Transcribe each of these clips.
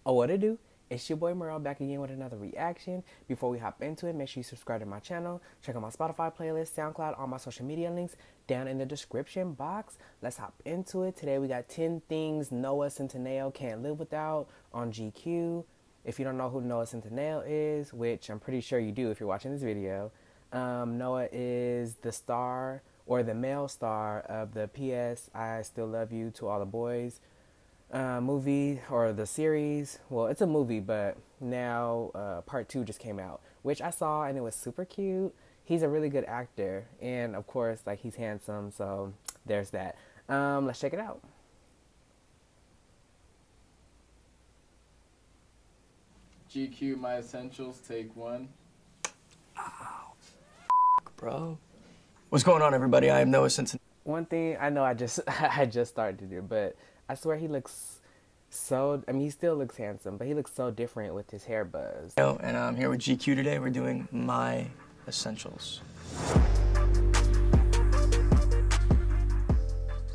Oh, what it do? It's your boy Merle back again with another reaction. Before we hop into it, make sure you subscribe to my channel. Check out my Spotify playlist, SoundCloud, all my social media links down in the description box. Let's hop into it. Today we got 10 things Noah Centineo can't live without on GQ. If you don't know who Noah Centineo is, which I'm pretty sure you do if you're watching this video, Noah is the star or the male star of the PS I Still Love You to All the Boys movie or the series. Well, it's a movie, but now part 2 just came out, which I saw and it was super cute. He's a really good actor, and of course, like, he's handsome, so there's that. Let's check it out. GQ My Essentials, take one. Bro. What's going on, everybody? I am Noah Centineo. One thing I know I just started to do, but I swear he looks so, I mean, he still looks handsome, but he looks so different with his hair buzz. And I'm here with GQ today. We're doing My Essentials.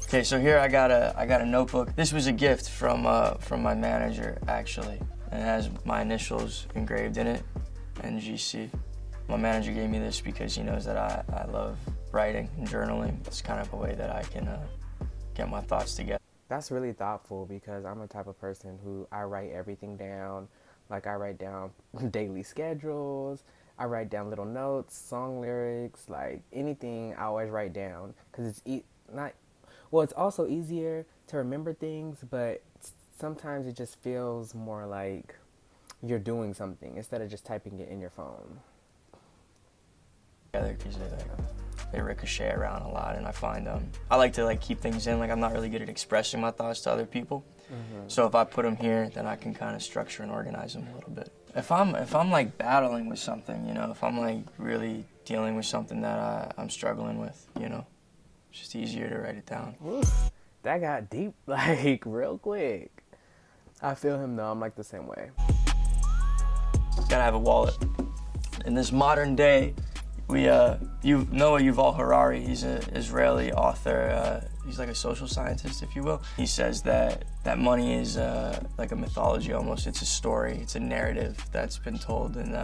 Okay, so here I got a notebook. This was a gift from my manager, actually. And it has my initials engraved in it, and GC. My manager gave me this because he knows that I love writing and journaling. It's kind of a way that I can get my thoughts together. That's really thoughtful because I'm the type of person who I write everything down. Like, I write down daily schedules, I write down little notes, song lyrics, like anything I always write down because it's it's also easier to remember things, but sometimes it just feels more like you're doing something instead of just typing it in your phone. Because they ricochet around a lot, and I find I like to keep things in. Like, I'm not really good at expressing my thoughts to other people. So if I put them here, then I can kind of structure and organize them a little bit. If I'm like battling with something, you know, if I'm like really dealing with something that I'm struggling with, you know, it's just easier to write it down. Ooh, that got deep, like, real quick. I feel him though. I'm like the same way. Gotta have a wallet. In this modern day, Noah Yuval Harari, he's an Israeli author. He's like a social scientist, if you will. He says that money is like a mythology almost. It's a story, it's a narrative that's been told, and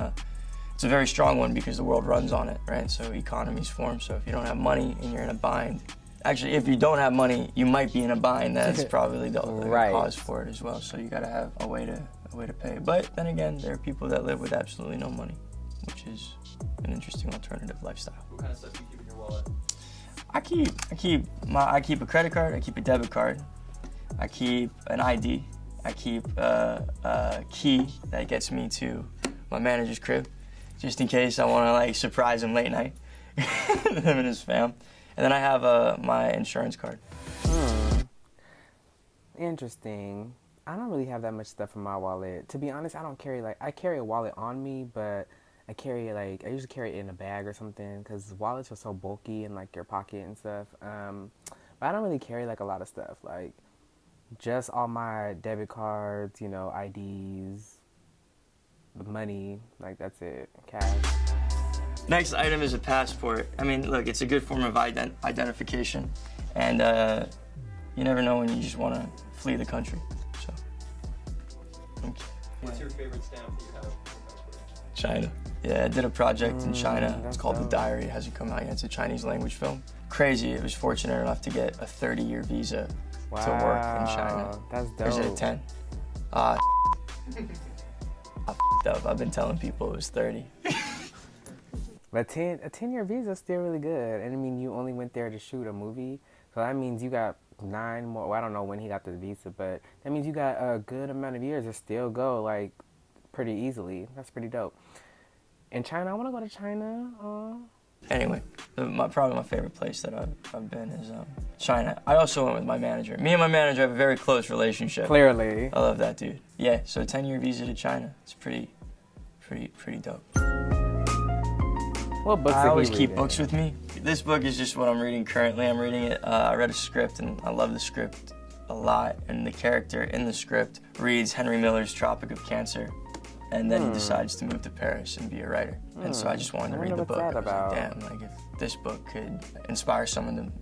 it's a very strong one because the world runs on it, right? So economies form. So if you don't have money and you're in a bind, actually, if you don't have money, you might be in a bind. That's probably the Right. cause for it as well. So you gotta have a way to pay. But then again, there are people that live with absolutely no money, which is an interesting alternative lifestyle. What kind of stuff do you keep in your wallet? I keep a credit card, I keep a debit card, I keep an ID, I keep a key that gets me to my manager's crib, just in case I want to like surprise him late night, him and his fam. And then I have my insurance card. Interesting. I don't really have that much stuff in my wallet. To be honest, I don't carry, like, I carry a wallet on me, but I usually carry it in a bag or something because wallets are so bulky in like your pocket and stuff. But I don't really carry like a lot of stuff, like just all my debit cards, you know, IDs, money, like that's it, cash. Next item is a passport. I mean, look, it's a good form of identification, and you never know when you just want to flee the country. So, okay. What's your favorite stamp that you have? China. Yeah, I did a project in China. It's called The Diary. It hasn't come out yet. It's a Chinese language film. Crazy. I was fortunate enough to get a 30-year visa to work in China. That's dope. Or is it a 10? I f***ed up. I've been telling people it was 30. But a 10-year visa is still really good. And I mean, you only went there to shoot a movie. So that means you got 9 more. Well, I don't know when he got the visa, but that means you got a good amount of years to still go, like, pretty easily. That's pretty dope. In China, I want to go to China. Anyway, probably my favorite place that I've been is China. I also went with my manager. Me and my manager have a very close relationship. Clearly. I love that dude. Yeah, so a 10-year visa to China. It's pretty dope. What books I did always he keep read? books with me. This book is just what I'm reading currently. I'm reading it. I read a script and I love the script a lot. And the character in the script reads Henry Miller's Tropic of Cancer. And then he decides to move to Paris and be a writer. And so I just wanted to read the book. I was like, damn, like, if this book could inspire someone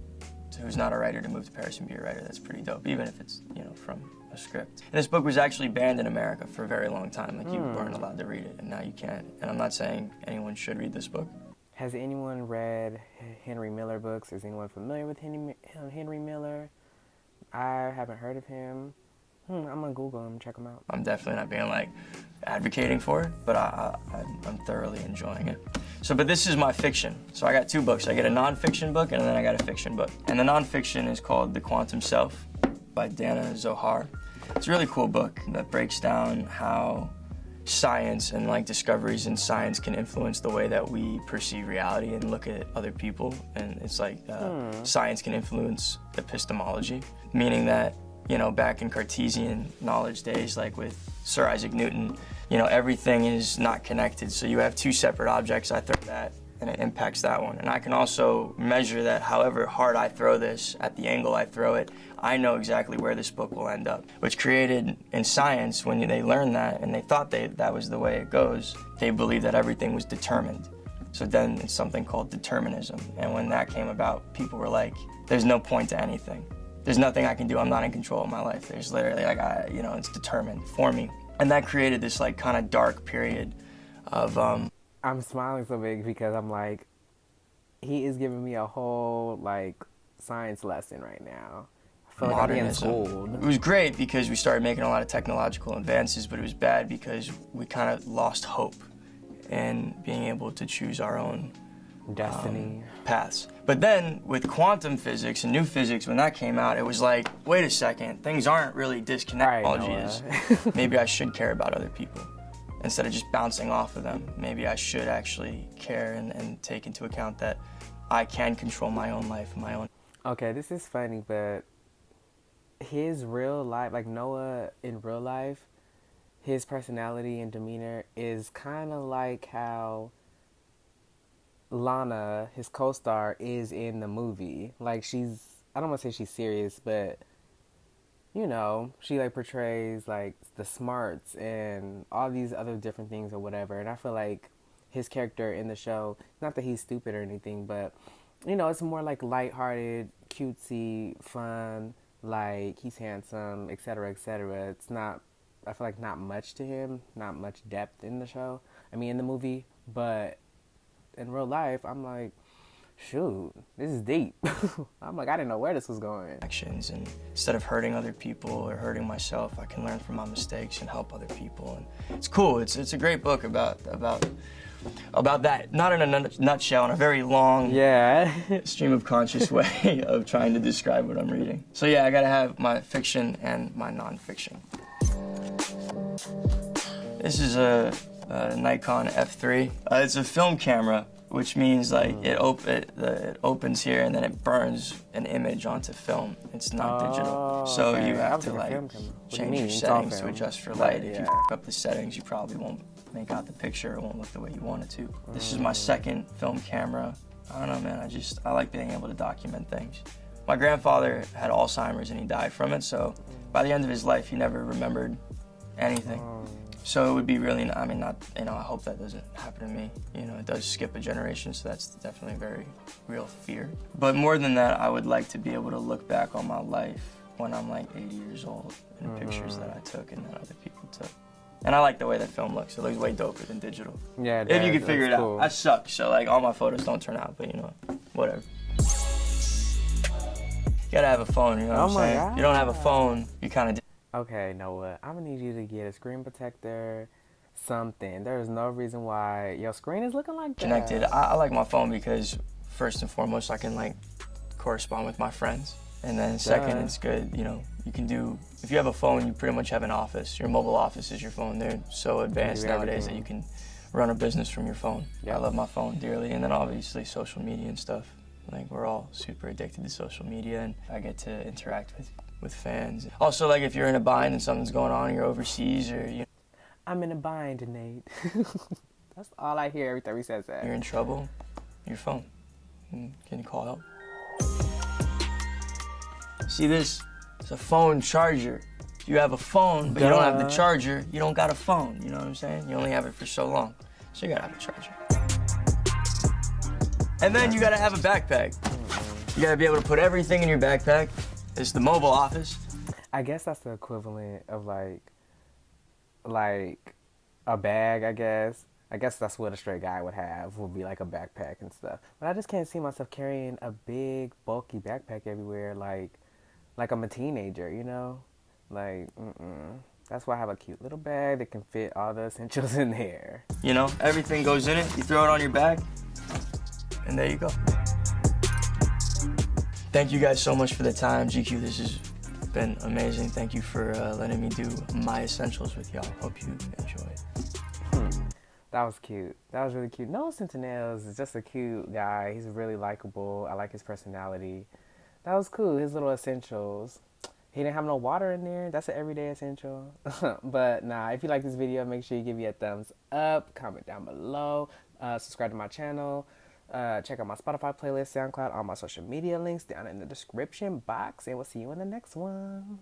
who's not a writer to move to Paris and be a writer, that's pretty dope. Even if it's, you know, from a a script. And this book was actually banned in America for a very long time. Like, you weren't allowed to read it, and now you can. And I'm not saying anyone should read this book. Has anyone read Henry Miller books? Is anyone familiar with Henry Miller? I haven't heard of him. I'm gonna Google him, check him out. I'm definitely not being like advocating for it, but I'm thoroughly enjoying it. So, but this is my fiction. So I got 2 books. I get a nonfiction book and then I got a fiction book. And the nonfiction is called The Quantum Self by Dana Zohar. It's a really cool book that breaks down how science and like discoveries in science can influence the way that we perceive reality and look at other people. And it's like science can influence epistemology, meaning that, you know, back in Cartesian knowledge days, like with Sir Isaac Newton, you know, everything is not connected. So you have 2 separate objects, I throw that, and it impacts that one. And I can also measure that however hard I throw this, at the angle I throw it, I know exactly where this book will end up. Which created, in science, when they learned that, and they thought that was the way it goes, they believed that everything was determined. So then it's something called determinism. And when that came about, people were like, there's no point to anything. There's nothing I can do. I'm not in control of my life. There's literally like, it's determined for me. And that created this like kind of dark period of. I'm smiling so big because I'm like, he is giving me a whole like science lesson right now. I feel like I'm getting schooled. It was great because we started making a lot of technological advances, but it was bad because we kind of lost hope in being able to choose our own destiny paths. But then with quantum physics and new physics, when that came out, it was like, wait a second, things aren't really disconnected. Right, Maybe I should care about other people instead of just bouncing off of them. Maybe I should actually care and take into account that I can control my own life and my own. Okay, this is funny, but his real life, like Noah in real life, his personality and demeanor is kind of like how Lana, his co-star, is in the movie. Like, I don't want to say she's serious, but, you know, she, like, portrays, like, the smarts and all these other different things or whatever. And I feel like his character in the show, not that he's stupid or anything, but, you know, it's more, like, lighthearted, cutesy, fun, like, he's handsome, etc., etc. It's not, I feel like not much to him, not much depth in the show. In the movie, but in real life, I'm like, shoot, this is deep. I'm like, I didn't know where this was going. Actions, and instead of hurting other people or hurting myself, I can learn from my mistakes and help other people. And it's cool. It's a great book about that. Not in a nutshell, in a very long stream of conscious way of trying to describe what I'm reading. So yeah, I gotta have my fiction and my nonfiction. This is a Nikon F3. It's a film camera, which means like it opens here and then it burns an image onto film. It's not digital, so you have to like change your settings to adjust for light. If you f up the settings, you probably won't make out the picture. It won't look the way you want it to. This is my second film camera. I don't know, man. I like being able to document things. My grandfather had Alzheimer's and he died from it, so by the end of his life, he never remembered anything. So it would be really, I hope that doesn't happen to me. You know, it does skip a generation, so that's definitely a very real fear. But more than that, I would like to be able to look back on my life when I'm like 80 years old and pictures that I took and that other people took. And I like the way that film looks. It looks way doper than digital. Yeah, if you can figure it cool. out. I suck, so like all my photos don't turn out, but you know, whatever. You gotta have a phone, you know what I'm saying? God. You don't have a phone, you kind of. Okay, Noah, I'm gonna need you to get a screen protector, something. There's no reason why your screen is looking like that. Connected. I like my phone because first and foremost, I can like correspond with my friends. And then second, it's good, you know, you can do, if you have a phone, you pretty much have an office. Your mobile office is your phone. They're so advanced nowadays that you can run a business from your phone. I love my phone dearly. And then obviously social media and stuff. Like, we're all super addicted to social media, and I get to interact with fans. Also, like, if you're in a bind and something's going on, you're overseas, or you. I'm in a bind, Nate. That's all I hear every time he says that. You're in trouble, your phone. Can you call help? See this? It's a phone charger. If you have a phone, but you don't have the charger, you don't got a phone. You know what I'm saying? You only have it for so long. So you gotta have a charger. And then you gotta have a backpack. You gotta be able to put everything in your backpack. It's the mobile office. I guess that's the equivalent of like a bag, I guess. I guess that's what a straight guy would have, would be like a backpack and stuff. But I just can't see myself carrying a big, bulky backpack everywhere like I'm a teenager, you know? Like, mm-mm. That's why I have a cute little bag that can fit all the essentials in there. You know, everything goes in it. You throw it on your back, and there you go. Thank you guys so much for the time. GQ, this has been amazing. Thank you for letting me do my essentials with y'all. Hope you enjoy. That was cute. That was really cute. Noah Centineo is just a cute guy. He's really likable. I like his personality. That was cool. His little essentials. He didn't have no water in there. That's an everyday essential. But nah, if you like this video, make sure you give me a thumbs up. Comment down below. Subscribe to my channel. Check out my Spotify playlist, SoundCloud, all my social media links down in the description box. And we'll see you in the next one.